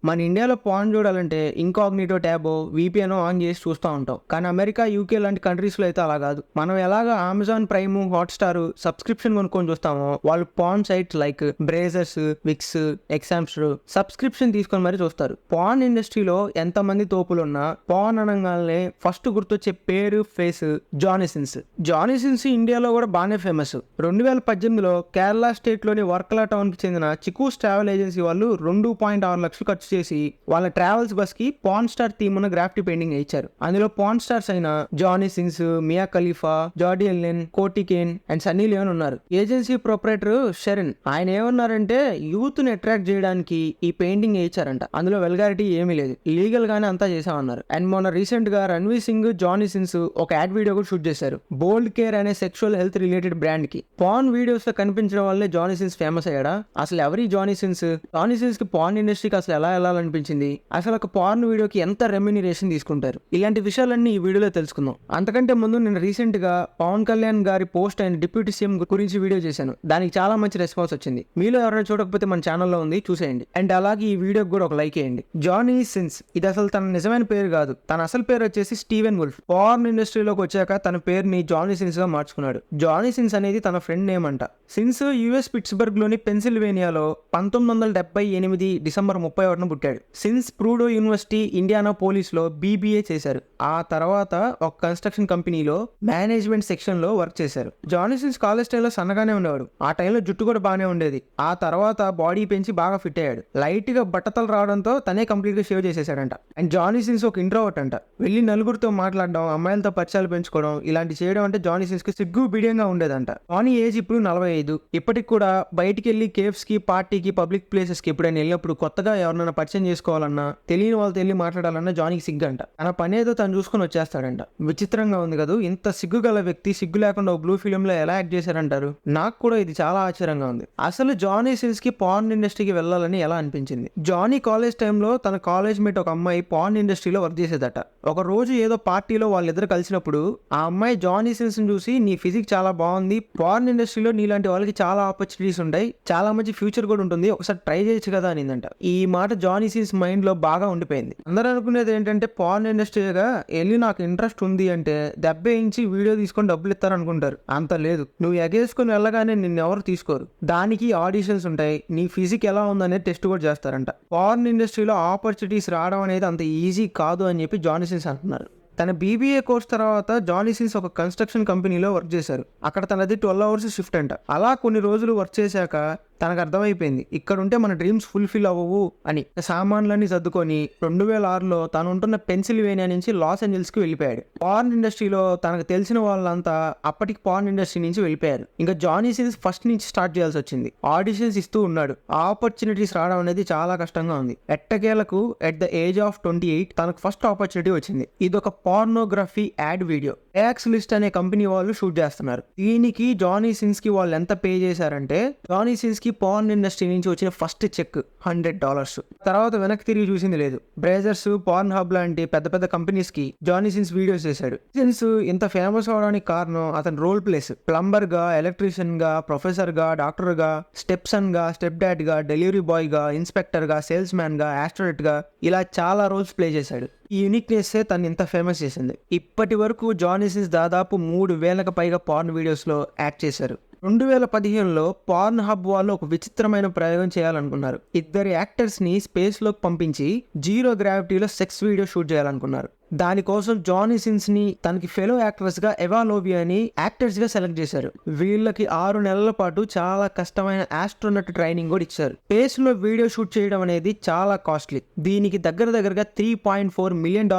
మన ఇండియాలో పాన్ చూడాలంటే ఇంకాగ్నిటో ట్యాబో వీపీఎన్ ఆన్ చేసి చూస్తూ ఉంటాం. కానీ అమెరికా, యూకే లాంటి కంట్రీస్లో అయితే అలా కాదు. మనం ఎలాగా అమెజాన్ ప్రైమ్, హాట్స్టార్ సబ్స్క్రిప్షన్ కొనుక్కొని చూస్తామో, వాళ్ళు porn sites like Brazzers, Vix, xHamster subscription తీసుకొని మరి చూస్తారు. పాన్ ఇండస్ట్రీలో ఎంతమంది తోపులున్నా పాన్ అనగానే ఫస్ట్ గుర్తొచ్చే పేరు, face Johnny Sins. Johnny Sins ఇండియాలో కూడా బాగానే ఫేమస్. 2018లో కేరళ స్టేట్ లోని వర్కలా టౌన్ కి చెందిన చికూస్ ట్రావెల్ ఏజెన్సీ వాళ్ళు 2.6 లక్షలు ఖర్చు చేసి వాళ్ళ ట్రావెల్స్ బస్ కి పాన్ స్టార్ థీమ్ ఉన్న గ్రాఫిటీ పెయింటింగ్ ఇచ్చారు. అందులో పాన్ స్టార్స్ అయిన జానీ సిన్స్, మియా ఖలీఫా, జార్డీ ఎల్లెన్, కోటి కేన్ అండ్ సన్నీ లియోన్ ఉన్నారు. ఏజెన్సీ ప్రొపరేటర్ షెరిన్ ఆయన ఏమన్నారంటే యూత్ ని అట్రాక్ట్ చేయడానికి ఈ పెయింటింగ్ ఇచ్చారంట. అందులో వెల్గారిటీ ఏమీ లేదు, లీగల్ గానే అంతా చేసామన్నారు. అండ్ మొన్న రీసెంట్ గా రణ్వీర్ సింగ్, జానీ సిన్స్ ఒక యాడ్ వీడియో కూడా షూట్ చేశారు బోల్డ్ కేర్ అనే సెక్షువల్ హెల్త్ రిలేటెడ్ బ్రాండ్ కి. పాన్ వీడియోస్ లో కనిపించడం వల్లే జానీ సిన్స్ ఫేమస్ అయ్యాడా? అసలు ఎవరి జానీ సిన్స్? జానీ సిన్స్ కి పాన్ ఇండస్ట్రీకి అసలు ఎలా వెళ్ళాలనిపించింది? అసలు ఒక పాన్ వీడియోకి ఎంత రెమ్యూనరేషన్ తీసుకుంటారు? ఇలాంటి విషయాలన్నీ ఈ వీడియోలో తెలుసుకుందాం. అంతకంటే ముందు నేను రీసెంట్ గా పవన్ కళ్యాణ్ గారి పోస్ట్ అండ్ డిప్యూటీ సీఎం గురించి వీడియో చేశాను. దానికి చాలా మంచి రెస్పాన్స్ వచ్చింది. మీలో ఎవరైనా చూడకపోతే మన ఛానల్లో ఉంది, చూసేయండి. అండ్ అలాగే ఈ వీడియోకి కూడా ఒక లైక్ వేయండి. జానీ సిన్స్ ఇది అసలు తన నిజమైన పేరు కాదు. తన అసలు పేరు వచ్చేసి స్టీవెన్ వుల్ఫ్. పార్న్ ఇండస్ట్రీలోకి వచ్చాక తన పేరుని జానీ సిన్స్ గా మార్చుకున్నాడు. జానీ సిన్స్ అనేది తన ఫ్రెండ్ నేమ్ అంట. సిన్స్ యుఎస్ పిట్స్బర్గ్ లోని పెన్సిల్వేనియాలో 1978 డిసెంబర్ 31న పుట్టాడు. సిన్స్ ప్రూడో యూనివర్సిటీ ఇండియానా పోలీస్ లో బీబీఏ చేశారు. ఆ తర్వాత ఒక కన్స్ట్రక్షన్ కంపెనీలో మేనేజ్మెంట్ సెక్షన్ లో వర్క్ చేశారు. జానీ సిన్స్ కాలేజ్ టైంలో సన్నగానే ఉండేవాడు. ఆ టైంలో జుట్టు కూడా బాగానే ఉండేది. ఆ తర్వాత బాడీ పెంచి బాగా ఫిట్ అయ్యాడు. లైట్ గా బట్టతలు రావడంతో తనే కంప్లీట్ గా షేవ్ చేసేసాడంట. అండ్ జానీ సిన్స్ ఒక ఇంట్రోవర్ట్ అంట. వెళ్ళి నలుగురితో మాట్లాడడం, అమ్మాయిలతో పరిచయాలు పెంచుకోవడం ఇలాంటి చేయడం అంటే జానీ సిన్స్ కి సిగ్గు బిడియంగా ఉండేదంట. జానీ ఏజ్ ఇప్పుడు 45. ఇప్పటికి కూడా బయటికి వెళ్ళి కేవ్స్ కి, పార్టీకి, పబ్లిక్ ప్లేసెస్ కి ఎప్పుడైనా వెళ్ళినప్పుడు కొత్తగా ఎవరినైనా పరిచయం చేసుకోవాలన్నా, తెలియని వాళ్ళతో వెళ్ళి మాట్లాడాలన్నా జానీకి సిగ్గు అంట. తన పని ఏదో తను చూసుకొని వచ్చేస్తాడంట. విచిత్రంగా ఉంది కదా, ఇంత సిగ్గు గల వ్యక్తి సిగ్గు లేకుండా ఒక బ్లూ ఫిలిం లో ఎలా యాక్ట్ చేశారంటారు? నాకు కూడా ఇది చాలా ఆశ్చర్యంగా ఉంది. అసలు జానీ సిన్స్ కి పార్న్ ఇండస్ట్రీకి వెళ్ళాలని ఎలా అనిపించింది? జానీ కాలేజ్ టైంలో తన కాలేజ్ మేట్ ఒక అమ్మాయి పార్న్ ఇండస్ట్రీలో వర్క్ చేసేదట. ఒక రోజు ఏదో పార్టీలో వాళ్ళిద్దరు కలిసినప్పుడు ఆ అమ్మాయి జానీ సిన్స్ చూసి, నీ ఫిజిక్ చాలా బాగుంది, పార్న్ ఇండస్ట్రీలో నీలాంటి వాళ్ళకి చాలా ఆపర్చునిటీస్ ఉంటాయి, చాలా మంచి ఫ్యూచర్ కూడా ఉంటుంది, ఒకసారి ట్రై చేయొచ్చు కదా అనిందంట. ఈ మాట జానీ సిన్స్ మైండ్ లో బాగా ఉండిపోయింది. అందరూ అనుకునేది ఏంటంటే పార్న్ ఇండస్ట్రీగా వెళ్ళి నాకు ఇంట్రెస్ట్ ఉంది అంటే దెబ్బేయించి వీడియో తీసుకొని డబ్బులు ఇస్తారు అనుకుంటారు. అంత లేదు. నువ్వు ఎగేసుకుని వెళ్ళగానే నిన్ను ఎవరు తీసుకోరు. దానికి ఆడిషన్స్ ఉంటాయి, నీ ఫిజిక్ ఎలా ఉందనేది టెస్ట్ కూడా చేస్తారంట. పార్న్ ఇండస్ట్రీలో ఆపర్చునిటీస్ రావడం అనేది అంత ఈజీ కాదు అని చెప్పి జానీ సిన్స్ అంటున్నారు. తన బీబీఏ కోర్స్ తర్వాత జానీ సిన్స్ ఒక కన్స్ట్రక్షన్ కంపెనీలో వర్క్ చేశారు. అక్కడ తనది 12 అవర్స్ షిఫ్ట్ అంట. అలా కొన్ని రోజులు వర్క్ చేశాక తనకు అర్థమైపోయింది ఇక్కడ ఉంటే మన డ్రీమ్స్ ఫుల్ఫిల్ అవ్వవు అని. సామాన్లన్నీ సర్దుకొని 2006లో తను ఉంటున్న పెన్సిల్వేనియా నుంచి లాస్ ఏంజల్స్ కి వెళ్ళిపోయాడు. పార్న్ ఇండస్ట్రీలో తనకు తెలిసిన వాళ్ళంతా అప్పటికి పార్న్ ఇండస్ట్రీ నుంచి వెళ్ళిపోయారు. ఇంకా జానీ సిన్స్ ఫస్ట్ నుంచి స్టార్ట్ చేయాల్సి వచ్చింది. ఆడిషన్స్ ఇస్తూ ఉన్నాడు. ఆపర్చునిటీస్ రావడం అనేది చాలా కష్టంగా ఉంది. ఎట్టకేలకు ఎట్ ద ఏజ్ ఆఫ్ 28 తనకు ఫస్ట్ ఆపర్చునిటీ వచ్చింది. ఇదొక పార్నోగ్రఫీ యాడ్ వీడియో. యాక్స్ లిస్ట్ అనే కంపెనీ వాళ్ళు షూట్ చేస్తున్నారు. దీనికి జానీ సిన్స్ కి వాళ్ళు ఎంత పే చేశారంటే, జానీ సిన్స్ కి పార్న్ ఇండస్ట్రీ నుంచి వచ్చిన ఫస్ట్ చెక్ $100. తర్వాత వెనక్కి తిరిగి చూసింది లేదు. బ్రేజర్స్, పార్న్ హబ్ లాంటి పెద్ద పెద్ద కంపెనీస్ కి జానీ సిన్స్ వీడియోస్ చేశాడు. సిన్స్ ఇంత ఫేమస్ అవడానికి కారణం అతని రోల్ ప్లేస్. ప్లంబర్ గా, ఎలక్ట్రీషియన్ గా, ప్రొఫెసర్ గా, డాక్టర్ గా, స్టెప్ సన్ గా, స్టెప్ డాడ్ గా, డెలివరీ బాయ్ గా, ఇన్స్పెక్టర్ గా, సేల్స్ మ్యాన్ గా, ఆస్ట్రోనట్ గా ఇలా చాలా రోల్స్ ప్లే చేశాడు. ఈ యూనిక్నెస్ తను ఇంత ఫేమస్ చేసింది. ఇప్పటి వరకు జానీ సిన్స్ దాదాపు 3000కు పైగా పార్న్ వీడియోస్ లో యాక్ట్ చేశారు. 2015లో పార్న్ హబ్ వాళ్ళు ఒక విచిత్రమైన ప్రయోగం చేయాలనుకున్నారు. ఇద్దరు యాక్టర్స్ ని స్పేస్ లోకి పంపించి జీరో గ్రావిటీలో సెక్స్ వీడియో షూట్ చేయాలనుకున్నారు. దానికోసం జానీ సిన్స్ ని తనకి ఫెలో యాక్టర్స్ గా ఎవా లోబియాని యాక్టర్స్ గా సెలెక్ట్ చేశారు. వీళ్ళకి 6 నెలల పాటు చాలా కష్టమైన ఆస్ట్రోనట్ ట్రైనింగ్ కూడా ఇచ్చారు. స్పేస్ లో వీడియో షూట్ చేయడం అనేది చాలా కాస్ట్లీ. దీనికి దగ్గరగా $3.4 మిలియన్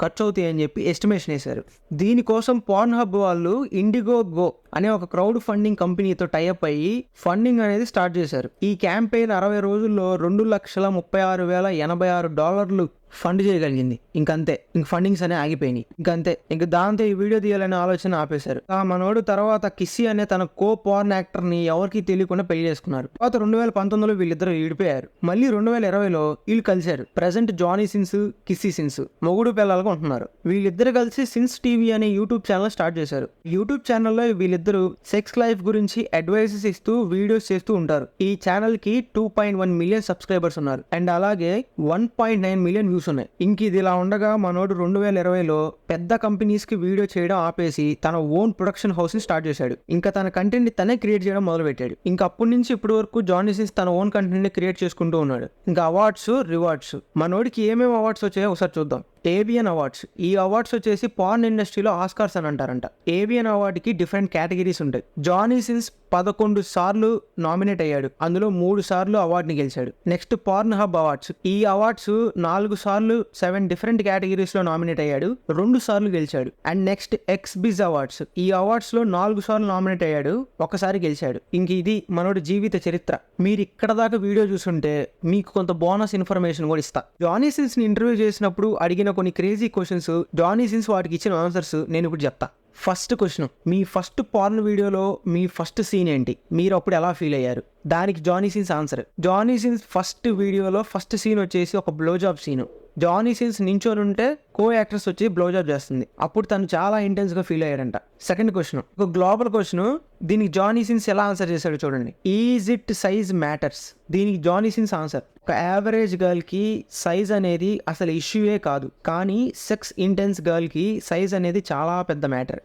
ఖర్చు అవుతాయని చెప్పి ఎస్టిమేషన్ వేశారు. దీనికోసం పార్న్ హబ్ వాళ్ళు ఇండిగో గో అనే ఒక క్రౌడ్ ఫండింగ్ కంపెనీతో టైఅప్ అయ్యి ఫండింగ్ అనేది స్టార్ట్ చేశారు. ఈ క్యాంపెయిన్ 60 రోజుల్లో $2,36,086 ఫండ్ చేయగలిగింది. ఇంకంతే, ఇంక ఫండింగ్స్ అనే ఆగిపోయినాయి. ఇంకంతే, ఇంక దాంతో ఈ వీడియో తీయాలనే ఆలోచన ఆపేశారు. ఆ మనోడు తర్వాత కిస్సీ అనే తన కో పార్న్ యాక్టర్ ని ఎవరికి తెలియకుండా పెళ్లి చేసుకున్నారు. తర్వాత 2019లో వీళ్ళిద్దరు విడిపోయారు. మళ్ళీ 2020లో వీళ్ళు కలిశారు. ప్రెసెంట్ జానీ సిన్స్, కిస్సీ సిన్స్ మొగుడు పిల్లలుగా ఉంటున్నారు. వీళ్ళిద్దరు కలిసి సిన్స్ టీవీ అనే యూట్యూబ్ ఛానల్ స్టార్ట్ చేశారు. యూట్యూబ్ ఛానల్లో వీళ్ళిద్దరు వీళ్ళిద్దరూ సెక్స్ లైఫ్ గురించి అడ్వైసెస్ ఇస్తూ వీడియోస్ చేస్తూ ఉంటారు. ఈ ఛానల్ కి 2.1 మిలియన్ సబ్స్క్రైబర్స్ ఉన్నారు అండ్ అలాగే 1.9 మిలియన్ వ్యూస్ ఉన్నాయి. ఇంక ఇది ఇలా ఉండగా మనోడు 2020లో పెద్ద కంపెనీస్ కి వీడియో చేయడం ఆపేసి తన ఓన్ ప్రొడక్షన్ హౌస్ ని స్టార్ట్ చేశాడు. ఇంకా తన కంటెంట్ ని తనే క్రియేట్ చేయడం మొదలు పెట్టాడు. ఇంకా అప్పటి నుంచి ఇప్పటి వరకు జానీ సిన్స్ తన ఓన్ కంటెంట్ ని క్రియేట్ చేసుకుంటూ ఉన్నాడు. ఇంకా అవార్డ్స్ రివార్డ్స్ మనోడికి ఏమేమి అవార్డ్స్ వచ్చాయో ఒకసారి చూద్దాం. ABN awards. ఈ అవార్డ్స్ వచ్చేసి పార్న్ ఇండస్ట్రీలో ఆస్కార్స్ అని అంటారంట. ఏబిఎన్ అవార్డుకి డిఫరెంట్ కేటగిరీస్ ఉంటాయి. జానీ సిన్స్ 11 సార్లు నామినేట్ అయ్యాడు, అందులో 3 సార్లు అవార్డుని గెలిచాడు. Next porn hub awards. ఈ అవార్డ్స్ 4 సార్లు 7 డిఫరెంట్ కేటగిరీస్ లో నామినేట్ అయ్యాడు, 2 సార్లు గెలిచాడు. And next XBIZ awards. ఈ అవార్డ్స్ లో 4 సార్లు నామినేట్ అయ్యాడు, 1 సారి గెలిచాడు. ఇంక ఇది మనోడి జీవిత చరిత్ర. మీరు ఇక్కడ దాకా వీడియో చూసుంటే మీకు కొంత బోనస్ ఇన్ఫర్మేషన్ కూడా ఇస్తా. జానీ సిన్స్ ని ఇంటర్వ్యూ చేసినప్పుడు అడిగిన కొన్ని క్రేజీ క్వశ్చన్స్, జానీ సిన్స్ వాటికి ఇచ్చిన ఆన్సర్స్ నేను ఇప్పుడు చెప్తా. ఫస్ట్ క్వశ్చన్, మీ ఫస్ట్ పార్న్ వీడియోలో మీ ఫస్ట్ సీన్ ఏంటి, మీరు అప్పుడు ఎలా ఫీల్ అయ్యారు? దానికి Johnny Sins answer, Johnny Sins first వీడియోలో ఫస్ట్ సీన్ వచ్చేసి ఒక blow job scene. Johnny Sins నించొని ఉంటే కో యాక్ట్రెస్ వచ్చి బ్లో జాబ్ చేస్తుంది, అప్పుడు తను చాలా ఇంటెన్స్ గా ఫీల్ అయ్యాడంట. సెకండ్ క్వశ్చన్, ఒక గ్లోబల్ క్వశ్చన్, దీనికి జానీ సిన్స్ ఎలా ఆన్సర్ చేశాడు చూడండి. Is it size matters? దీనికి జానీ సిన్స్ ఆన్సర్, ఒక యావరేజ్ గర్ల్ కి సైజ్ అనేది అసలు ఇష్యూయే కాదు, కానీ సెక్స్ ఇంటెన్స్ గర్ల్ కి సైజ్ అనేది చాలా పెద్ద matter.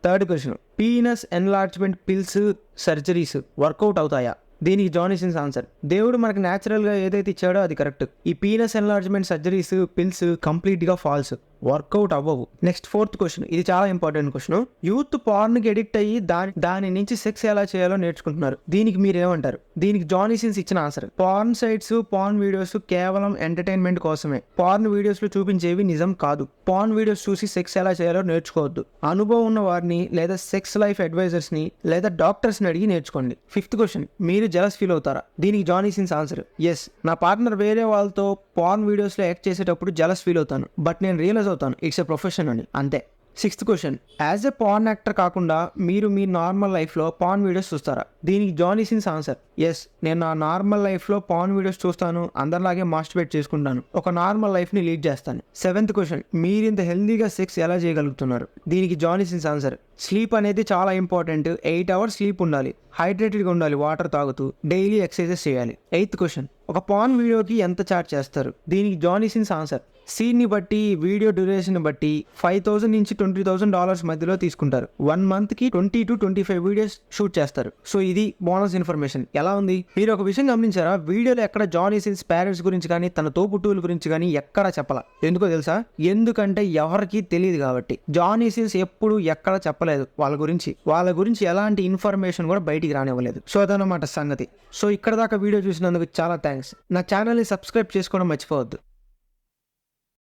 Third question, penis enlargement pills surgeries workout అవుతాయా? దీనికి జానీ సిన్స్ ఆన్సర్, దేవుడు మనకు న్యాచురల్ గా ఏదైతే ఇచ్చాడో అది కరెక్ట్. ఈ penis enlargement surgeries pills complete గా ఫాల్స్, వర్కౌట్ అవ్వవు. నెక్స్ట్ ఫోర్త్ క్వశ్చన్, ఇది చాలా ఇంపార్టెంట్ క్వశ్చన్. యూత్ పార్న్ కి ఎడిక్ట్ అయ్యి దాని నుంచి సెక్స్ ఎలా చేయాలో నేర్చుకుంటున్నారు, దీనికి మీరు ఏమంటారు? దీనికి జానీ సిన్స్ ఇచ్చిన answer, porn sites porn videos కేవలం ఎంటర్టైన్మెంట్ కోసమే, పార్న్ వీడియోస్ లో చూపించేవి నిజం కాదు. పార్న్ వీడియోస్ చూసి సెక్స్ ఎలా చేయాలో నేర్చుకోవద్దు, అనుభవం ఉన్న వారిని లేదా సెక్స్ లైఫ్ అడ్వైజర్స్ ని లేదా డాక్టర్స్ ని అడిగి నేర్చుకోండి. ఫిఫ్త్ క్వశ్చన్, మీరు జెలస్ ఫీల్ అవుతారా? దీనికి జానీ సిన్స్ ఆన్సర్, ఎస్, నా పార్ట్నర్ వేరే వాళ్ళతో పార్న్ వీడియోస్ లో యాక్ట్ చేసేటప్పుడు జెలస్ ఫీల్ అవుతాను, బట్ నేను రియలైజ్ అవుతాను ఇట్స్ ఎ ప్రొఫెషన్ అని, అంతే. Sixth question, as a porn actor కాకుండా మీరు మీ నార్మల్ లైఫ్లో పార్న్ వీడియోస్ చూస్తారా? దీనికి జానీ సిన్స్ ఆన్సర్, ఎస్, నేను నా నార్మల్ లైఫ్లో పార్న్ వీడియోస్ చూస్తాను, అందరిలాగే మాస్టర్బేట్ చేసుకుంటాను, ఒక నార్మల్ లైఫ్ని లీడ్ చేస్తాను. సెవెంత్ క్వశ్చన్, మీరు ఇంత హెల్దీగా సెక్స్ ఎలా చేయగలుగుతున్నారు? దీనికి జానీ సిన్స్ ఆన్సర్, స్లీప్ అనేది చాలా ఇంపార్టెంట్, 8 hours స్లీప్ ఉండాలి, హైడ్రేటెడ్గా ఉండాలి, వాటర్ తాగుతూ డైలీ ఎక్సర్సైజెస్ చేయాలి. ఎయిత్ క్వశ్చన్, ఒక పార్న్ వీడియోకి ఎంత ఛార్జ్ చేస్తారు? దీనికి జానీ సిన్స్ ఆన్సర్, సీన్ని బట్టి వీడియో డ్యూరేషన్ బట్టి $5,000 నుంచి $20,000 మధ్యలో తీసుకుంటారు. 1 month కి 20 to 25 వీడియోస్ షూట్ చేస్తారు. సో ఇది బోనస్ ఇన్ఫర్మేషన్. ఎలా ఉంది? మీరు ఒక విషయం గమనించారా? వీడియోలో ఎక్కడ జానీ సిన్స్ పేరెంట్స్ గురించి కానీ తన తోబుట్టువుల గురించి కానీ ఎక్కడ చెప్పాల. ఎందుకో తెలుసా? ఎందుకంటే ఎవరికి తెలియదు కాబట్టి. జానీ సిన్స్ ఎప్పుడు ఎక్కడ చెప్పలేదు వాళ్ళ గురించి ఎలాంటి ఇన్ఫర్మేషన్ కూడా బయటికి రానివ్వలేదు. సో అదనమాట సంగతి. సో ఇక్కడ దాకా వీడియో చూసినందుకు చాలా థ్యాంక్స్. నా ఛానల్ని సబ్స్క్రైబ్ చేసుకోవడం మర్చిపోవద్దు.